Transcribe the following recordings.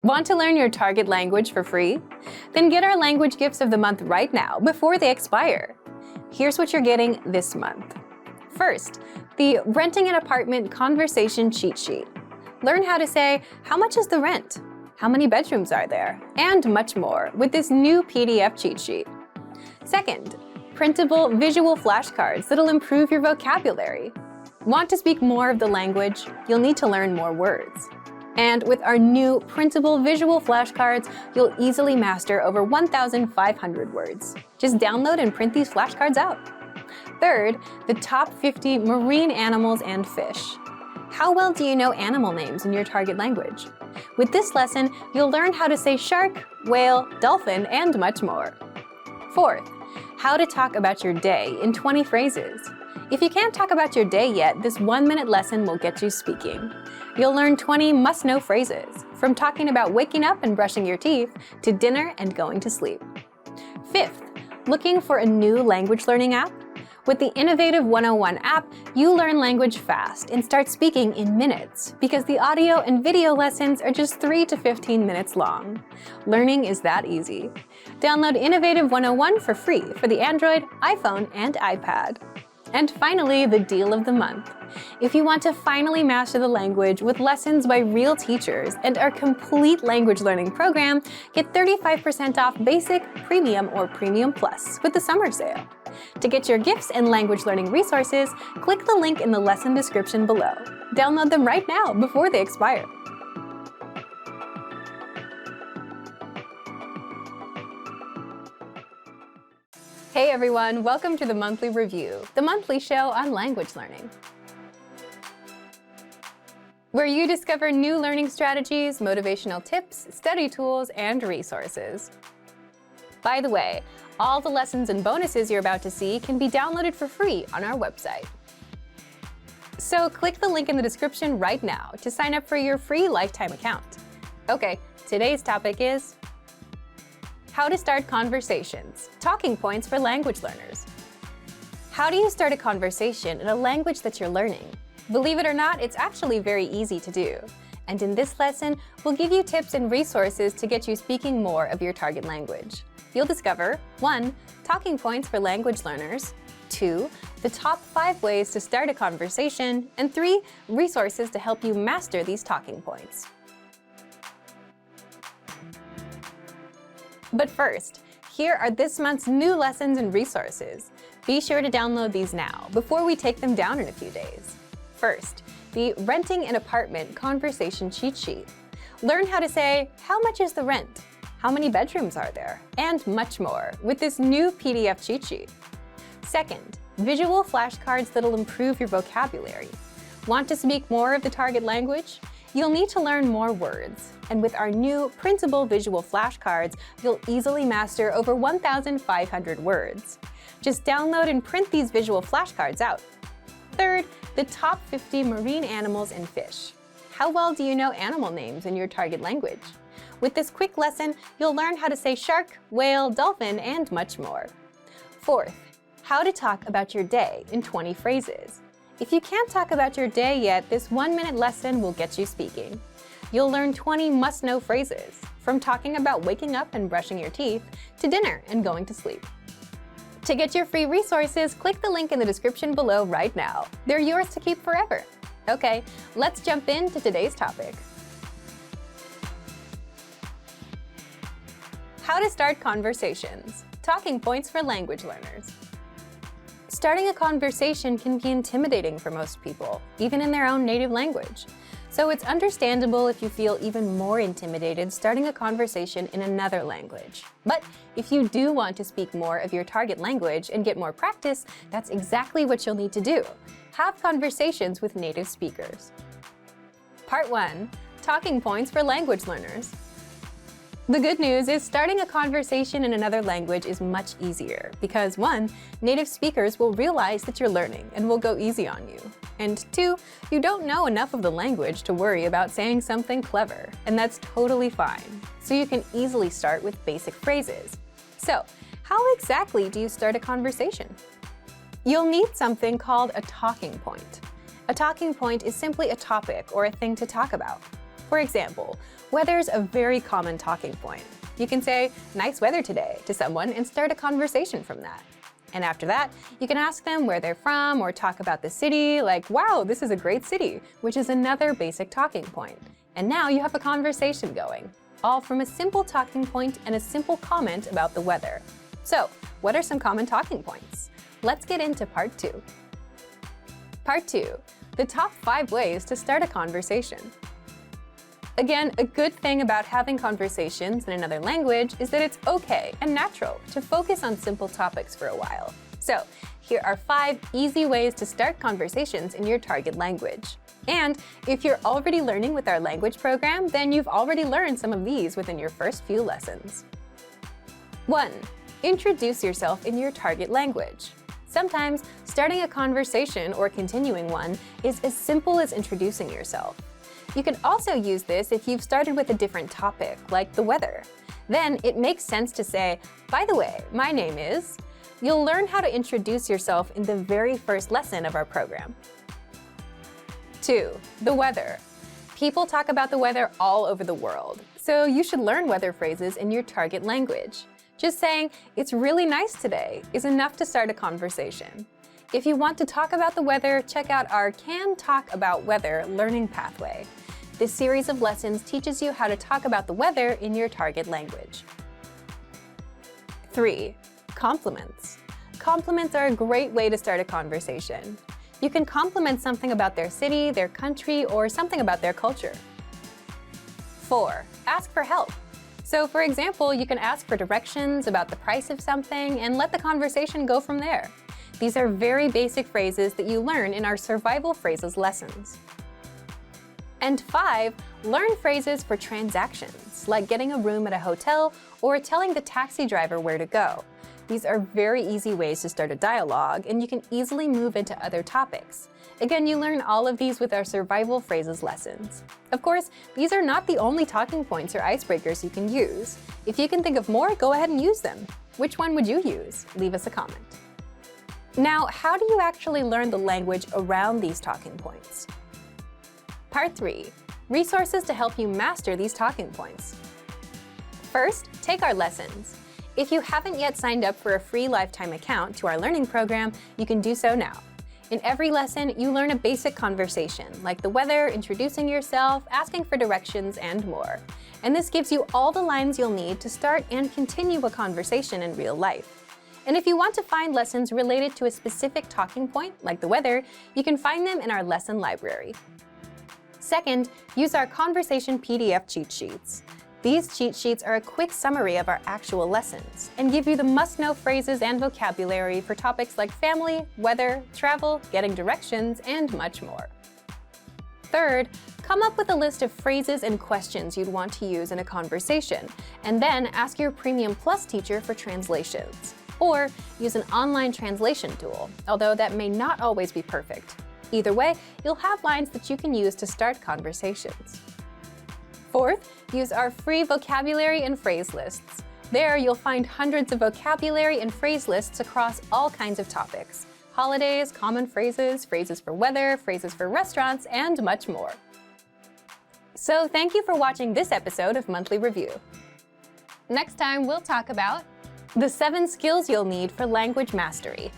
Want to learn your target language for free? Then get our language gifts of the month right now before they expire. Here's what you're getting this month. First, the Renting an Apartment Conversation Cheat Sheet. Learn how to say, how much is the rent? How many bedrooms are there? And much more with this new PDF cheat sheet. Second, printable visual flashcards that'll improve your vocabulary. Want to speak more of the language? You'll need to learn more words. And with our new printable visual flashcards, you'll easily master over 1,500 words. Just download and print these flashcards out. Third, the top 50 marine animals and fish. How well do you know animal names in your target language? With this lesson, you'll learn how to say shark, whale, dolphin, and much more. Fourth, how to talk about your day in 20 phrases. If you can't talk about your day yet, this 1-minute lesson will get you speaking. You'll learn 20 must-know phrases, from talking about waking up and brushing your teeth to dinner and going to sleep. Fifth, looking for a new language learning app? With the Innovative 101 app, you learn language fast and start speaking in minutes because the audio and video lessons are just 3 to 15 minutes long. Learning is that easy. Download Innovative 101 for free for the Android, iPhone, and iPad. And finally, the deal of the month. If you want to finally master the language with lessons by real teachers and our complete language learning program, get 35% off Basic, Premium, or Premium Plus with the summer sale. To get your gifts and language learning resources, click the link in the lesson description below. Download them right now before they expire. Hey everyone, welcome to the Monthly Review, the monthly show on language learning, where you discover new learning strategies, motivational tips, study tools, and resources. By the way, all the lessons and bonuses you're about to see can be downloaded for free on our website. So click the link in the description right now to sign up for your free lifetime account. Okay, today's topic is how to start conversations, talking points for language learners. How do you start a conversation in a language that you're learning? Believe it or not, it's actually very easy to do. And in this lesson, we'll give you tips and resources to get you speaking more of your target language. You'll discover 1. Talking points for language learners, 2. The top 5 ways to start a conversation, and 3. Resources to help you master these talking points. But first, here are this month's new lessons and resources. Be sure to download these now before we take them down in a few days. First, the Renting an Apartment Conversation Cheat Sheet. Learn how to say, how much is the rent? How many bedrooms are there? And much more with this new PDF cheat sheet. Second, visual flashcards that'll improve your vocabulary. Want to speak more of the target language? You'll need to learn more words. And with our new printable visual flashcards, you'll easily master over 1,500 words. Just download and print these visual flashcards out. Third, the top 50 marine animals and fish. How well do you know animal names in your target language? With this quick lesson, you'll learn how to say shark, whale, dolphin, and much more. Fourth, how to talk about your day in 20 phrases. If you can't talk about your day yet, this 1-minute lesson will get you speaking. You'll learn 20 must-know phrases, from talking about waking up and brushing your teeth to dinner and going to sleep. To get your free resources, click the link in the description below right now. They're yours to keep forever. Okay, let's jump into today's topic. How to start conversations, talking points for language learners. Starting a conversation can be intimidating for most people, even in their own native language. So it's understandable if you feel even more intimidated starting a conversation in another language. But if you do want to speak more of your target language and get more practice, that's exactly what you'll need to do. Have conversations with native speakers. Part 1. Talking points for language learners. The good news is starting a conversation in another language is much easier because 1. Native speakers will realize that you're learning and will go easy on you. And 2. You don't know enough of the language to worry about saying something clever, and that's totally fine. So you can easily start with basic phrases. So, how exactly do you start a conversation? You'll need something called a talking point. A talking point is simply a topic or a thing to talk about. For example, weather's a very common talking point. You can say, "Nice weather today," to someone and start a conversation from that. And after that, you can ask them where they're from or talk about the city, like, "Wow, this is a great city," which is another basic talking point. And now you have a conversation going, all from a simple talking point and a simple comment about the weather. So, what are some common talking points? Let's get into part 2. Part 2, the top 5 ways to start a conversation. Again, a good thing about having conversations in another language is that it's okay and natural to focus on simple topics for a while. So, here are 5 easy ways to start conversations in your target language. And if you're already learning with our language program, then you've already learned some of these within your first few lessons. 1. Introduce yourself in your target language. Sometimes, starting a conversation or continuing one is as simple as introducing yourself. You can also use this if you've started with a different topic, like the weather. Then it makes sense to say, "By the way, my name is..." You'll learn how to introduce yourself in the very first lesson of our program. 2. The weather. People talk about the weather all over the world, so you should learn weather phrases in your target language. Just saying, "It's really nice today," is enough to start a conversation. If you want to talk about the weather, check out our Can Talk About Weather learning pathway. This series of lessons teaches you how to talk about the weather in your target language. 3. Compliments. Compliments are a great way to start a conversation. You can compliment something about their city, their country, or something about their culture. 4. Ask for help. So, for example, you can ask for directions about the price of something and let the conversation go from there. These are very basic phrases that you learn in our survival phrases lessons. And 5, learn phrases for transactions, like getting a room at a hotel or telling the taxi driver where to go. These are very easy ways to start a dialogue, and you can easily move into other topics. Again, you learn all of these with our survival phrases lessons. Of course, these are not the only talking points or icebreakers you can use. If you can think of more, go ahead and use them. Which one would you use? Leave us a comment. Now, how do you actually learn the language around these talking points? Part 3. Resources to help you master these talking points. First, take our lessons. If you haven't yet signed up for a free lifetime account to our learning program, you can do so now. In every lesson, you learn a basic conversation, like the weather, introducing yourself, asking for directions, and more. And this gives you all the lines you'll need to start and continue a conversation in real life. And if you want to find lessons related to a specific talking point, like the weather, you can find them in our lesson library. Second, use our conversation PDF cheat sheets. These cheat sheets are a quick summary of our actual lessons and give you the must-know phrases and vocabulary for topics like family, weather, travel, getting directions, and much more. Third, come up with a list of phrases and questions you'd want to use in a conversation, and then ask your Premium Plus teacher for translations. Or use an online translation tool, although that may not always be perfect. Either way, you'll have lines that you can use to start conversations. Fourth, use our free vocabulary and phrase lists. There, you'll find hundreds of vocabulary and phrase lists across all kinds of topics: holidays, common phrases, phrases for weather, phrases for restaurants, and much more. So thank you for watching this episode of Monthly Review. Next time, we'll talk about the 7 skills you'll need for language mastery.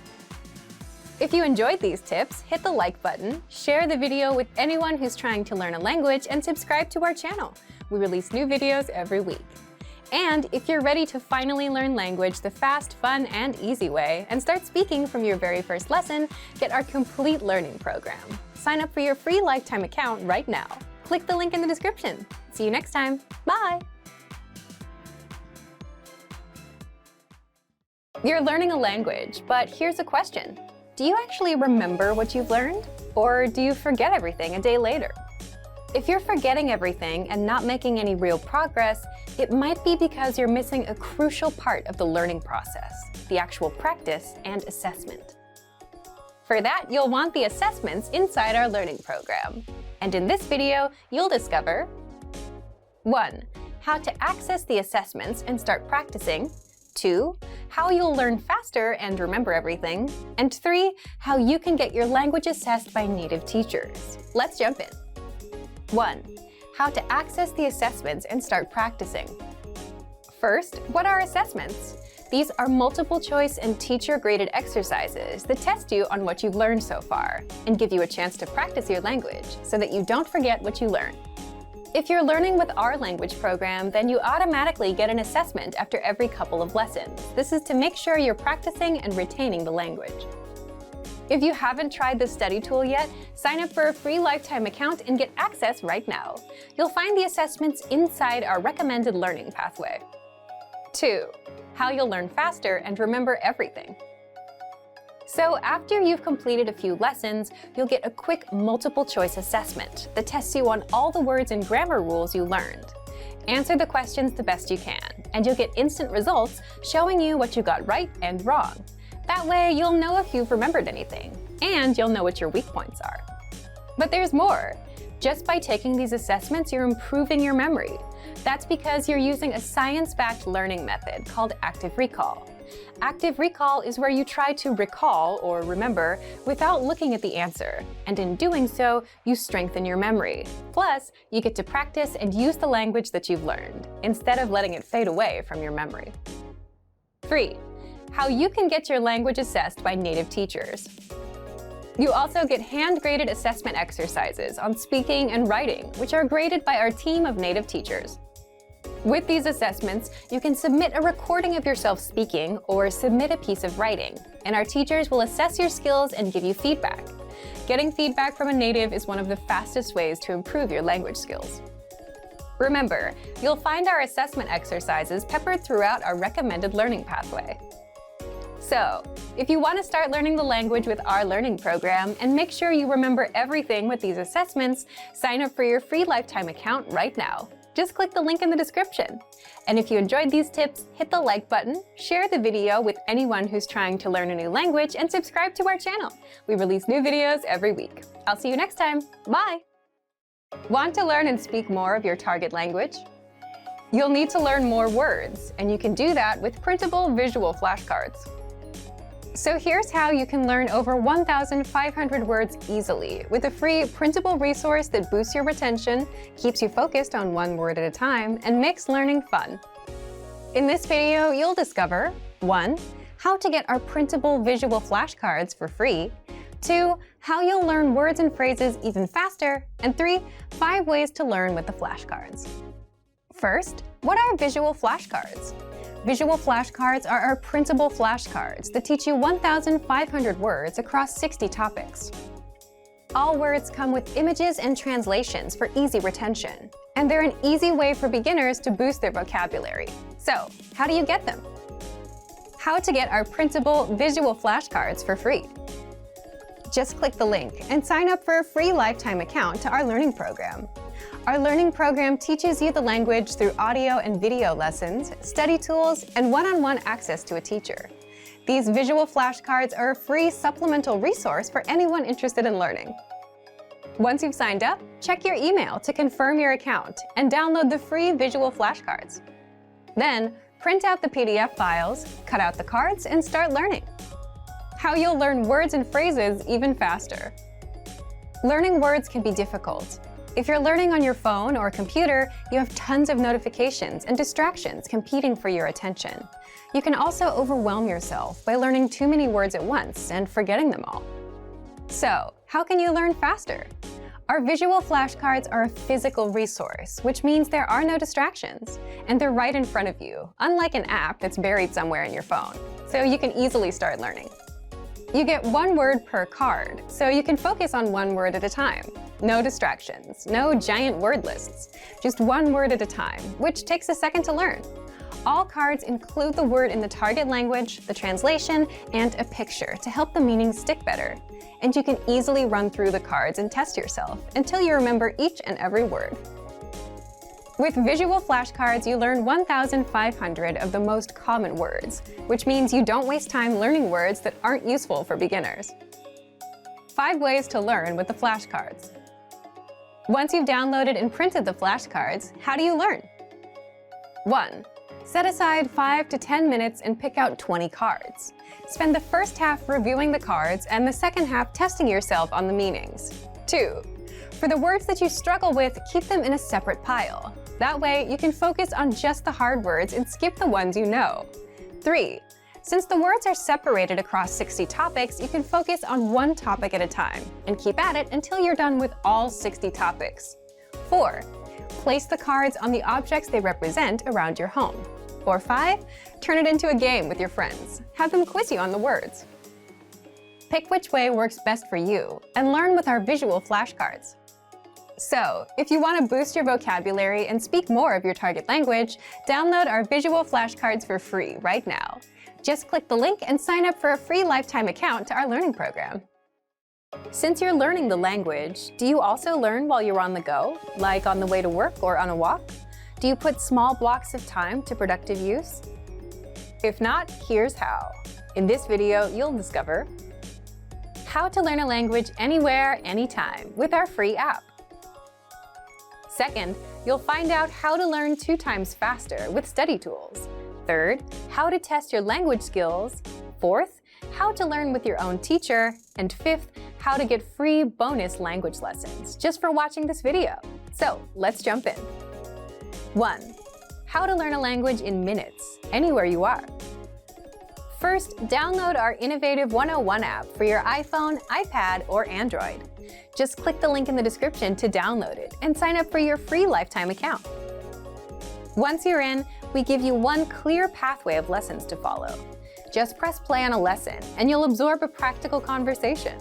If you enjoyed these tips, hit the like button, share the video with anyone who's trying to learn a language, and subscribe to our channel. We release new videos every week. And if you're ready to finally learn language the fast, fun, and easy way, and start speaking from your very first lesson, get our complete learning program. Sign up for your free lifetime account right now. Click the link in the description. See you next time. Bye! You're learning a language, but here's a question. Do you actually remember what you've learned? Or do you forget everything a day later? If you're forgetting everything and not making any real progress, it might be because you're missing a crucial part of the learning process, the actual practice and assessment. For that, you'll want the assessments inside our learning program. And in this video, you'll discover 1. How to access the assessments and start practicing. 2. How you'll learn faster and remember everything. And 3. How you can get your language assessed by native teachers. Let's jump in. 1. how to access the assessments and start practicing. First, what are assessments? These are multiple choice and teacher-graded exercises that test you on what you've learned so far and give you a chance to practice your language so that you don't forget what you learned. If you're learning with our language program, then you automatically get an assessment after every couple of lessons. This is to make sure you're practicing and retaining the language. If you haven't tried the study tool yet, sign up for a free lifetime account and get access right now. You'll find the assessments inside our recommended learning pathway. 2. How you'll learn faster and remember everything. So after you've completed a few lessons, you'll get a quick multiple-choice assessment that tests you on all the words and grammar rules you learned. Answer the questions the best you can, and you'll get instant results showing you what you got right and wrong. That way, you'll know if you've remembered anything, and you'll know what your weak points are. But there's more. Just by taking these assessments, you're improving your memory. That's because you're using a science-backed learning method called active recall. Active recall is where you try to recall or remember without looking at the answer, and in doing so, you strengthen your memory. Plus, you get to practice and use the language that you've learned, instead of letting it fade away from your memory. 3. How you can get your language assessed by native teachers. You also get hand-graded assessment exercises on speaking and writing, which are graded by our team of native teachers. With these assessments, you can submit a recording of yourself speaking or submit a piece of writing, and our teachers will assess your skills and give you feedback. Getting feedback from a native is one of the fastest ways to improve your language skills. Remember, you'll find our assessment exercises peppered throughout our recommended learning pathway. So, if you want to start learning the language with our learning program and make sure you remember everything with these assessments, sign up for your free lifetime account right now. Just click the link in the description. And if you enjoyed these tips, hit the like button, share the video with anyone who's trying to learn a new language, and subscribe to our channel. We release new videos every week. I'll see you next time. Bye! Want to learn and speak more of your target language? You'll need to learn more words, and you can do that with printable visual flashcards. So here's how you can learn over 1,500 words easily with a free printable resource that boosts your retention, keeps you focused on one word at a time, and makes learning fun. In this video, you'll discover 1. How to get our printable visual flashcards for free, 2. How you'll learn words and phrases even faster, and 3. 5 ways to learn with the flashcards. First, what are visual flashcards? Visual flashcards are our printable flashcards that teach you 1,500 words across 60 topics. All words come with images and translations for easy retention, and they're an easy way for beginners to boost their vocabulary. So, how do you get them? How to get our printable visual flashcards for free. Just click the link and sign up for a free lifetime account to our learning program. Our learning program teaches you the language through audio and video lessons, study tools, and one-on-one access to a teacher. These visual flashcards are a free supplemental resource for anyone interested in learning. Once you've signed up, check your email to confirm your account and download the free visual flashcards. Then, print out the PDF files, cut out the cards, and start learning. How you'll learn words and phrases even faster. Learning words can be difficult. If you're learning on your phone or computer, you have tons of notifications and distractions competing for your attention. You can also overwhelm yourself by learning too many words at once and forgetting them all. So, how can you learn faster? Our visual flashcards are a physical resource, which means there are no distractions, and they're right in front of you, unlike an app that's buried somewhere in your phone, so you can easily start learning. You get 1 word per card, so you can focus on 1 word at a time. No distractions, no giant word lists, just 1 word at a time, which takes a second to learn. All cards include the word in the target language, the translation, and a picture to help the meaning stick better. And you can easily run through the cards and test yourself until you remember each and every word. With visual flashcards, you learn 1,500 of the most common words, which means you don't waste time learning words that aren't useful for beginners. 5 ways to learn with the flashcards. Once you've downloaded and printed the flashcards, how do you learn? 1. Set aside 5 to 10 minutes and pick out 20 cards. Spend the first half reviewing the cards and the second half testing yourself on the meanings. 2. For the words that you struggle with, keep them in a separate pile. That way, you can focus on just the hard words and skip the ones you know. 3. Since the words are separated across 60 topics, you can focus on one topic at a time and keep at it until you're done with all 60 topics. 4. Place the cards on the objects they represent around your home. Or 5. Turn it into a game with your friends. Have them quiz you on the words. Pick which way works best for you and learn with our visual flashcards. So, if you want to boost your vocabulary and speak more of your target language, download our visual flashcards for free right now. Just click the link and sign up for a free lifetime account to our learning program. Since you're learning the language, do you also learn while you're on the go, like on the way to work or on a walk? Do you put small blocks of time to productive use? If not, here's how. In this video, you'll discover how to learn a language anywhere, anytime with our free app. Second, you'll find out how to learn 2 times faster with study tools. Third, how to test your language skills. Fourth, how to learn with your own teacher. And fifth, how to get free bonus language lessons just for watching this video. So let's jump in. 1. How to learn a language in minutes, anywhere you are. First, download our innovative 101 app for your iPhone, iPad, or Android. Just click the link in the description to download it and sign up for your free lifetime account. Once you're in, we give you one clear pathway of lessons to follow. Just press play on a lesson and you'll absorb a practical conversation.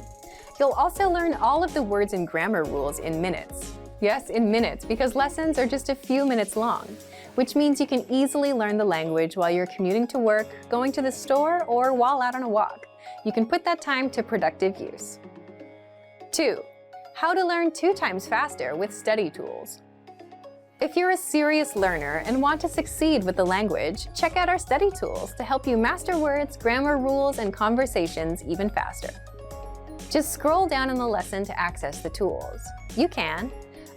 You'll also learn all of the words and grammar rules in minutes. Yes, in minutes, because lessons are just a few minutes long, which means you can easily learn the language while you're commuting to work, going to the store, or while out on a walk. You can put that time to productive use. 2. How to learn 2 times faster with study tools. If you're a serious learner and want to succeed with the language, check out our study tools to help you master words, grammar rules, and conversations even faster. Just scroll down in the lesson to access the tools. You can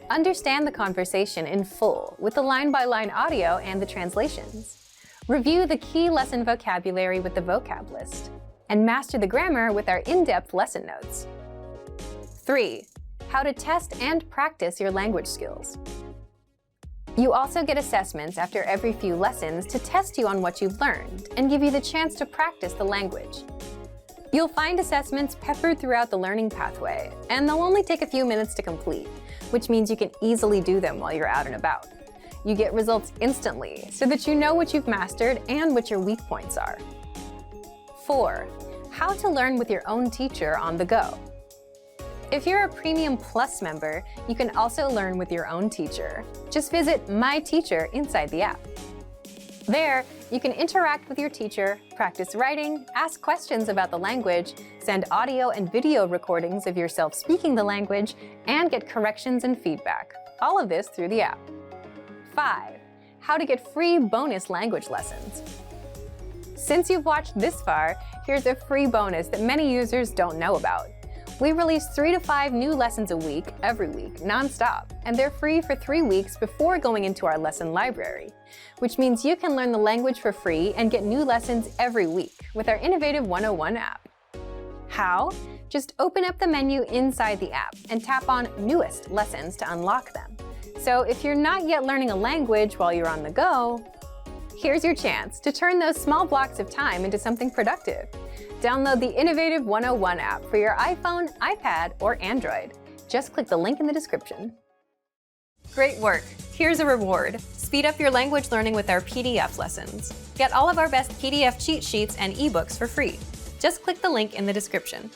understand the conversation in full with the line-by-line audio and the translations. Review the key lesson vocabulary with the vocab list. And master the grammar with our in-depth lesson notes. 3. How to test and practice your language skills. You also get assessments after every few lessons to test you on what you've learned and give you the chance to practice the language. You'll find assessments peppered throughout the learning pathway, and they'll only take a few minutes to complete, which means you can easily do them while you're out and about. You get results instantly so that you know what you've mastered and what your weak points are. 4. How to learn with your own teacher on the go. If you're a Premium Plus member, you can also learn with your own teacher. Just visit My Teacher inside the app. There, you can interact with your teacher, practice writing, ask questions about the language, send audio and video recordings of yourself speaking the language, and get corrections and feedback. All of this through the app. 5. How to get free bonus language lessons. Since you've watched this far, here's a free bonus that many users don't know about. We release 3 to 5 new lessons a week, every week, non-stop, and they're free for 3 weeks before going into our lesson library, which means you can learn the language for free and get new lessons every week with our innovative 101 app. How? Just open up the menu inside the app and tap on Newest Lessons to unlock them. So if you're not yet learning a language while you're on the go, here's your chance to turn those small blocks of time into something productive. Download the innovative 101 app for your iPhone, iPad, or Android. Just click the link in the description. Great work! Here's a reward. Speed up your language learning with our PDF lessons. Get all of our best PDF cheat sheets and ebooks for free. Just click the link in the description.